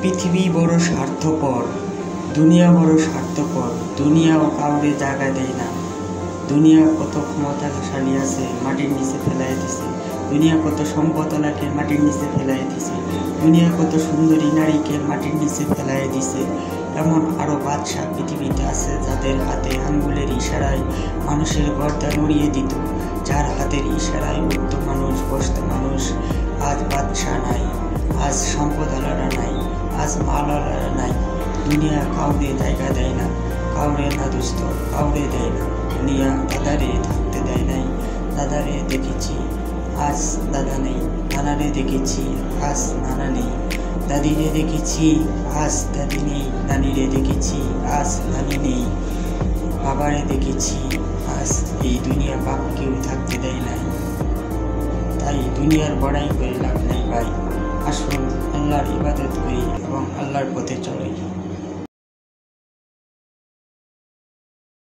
পৃথিবী বড় স্বার্থপর, দুনিয়া বড় স্বার্থপর। দুনিয়াও কাউরে জায়গা দেয় না। দুনিয়া কত ক্ষমতাশালী আছে, মাটির নিচে ফেলাই দিছে। দুনিয়া কত সম্পদওয়ালাকে মাটির নিচে ফেলাই দিছে। দুনিয়া কত সুন্দরী নারীকে মাটির নিচে ফেলাই দিছে। এমন আরও বাদশাহ পৃথিবীতে আছে যাদের হাতে আঙ্গুলের ইশারায় মানুষের গর্দান উড়িয়ে দিত, যার হাতের ইশারায় উঠত মানুষ, বসত মানুষ। আজ বাদশাহ নাই, আজ সম্পদওয়ালারা নাই, আজ মালওয়ালারা নাই। দুনিয়া কাউরে জায়গা দেয় না, কাউরে না দুস্থ, কাউরে দেয় না। দুনিয়া দাদারে থাকতে দেয় নাই। দাদারে দেখেছি, আজ দাদা নেই। নানারে দেখেছি, আজ নানা নেই। দাদিরে দেখেছি, আজ দাদি নেই। নানিরে দেখেছি, আজ নানি নেই। বাবারে দেখেছি, আজ এই দুনিয়া বাপ কেউ থাকতে দেয় নাই। তাই দুনিয়ার বড়াই করে লাভ নেই ভাই। আসুন আল্লাহর ইবাদত করি।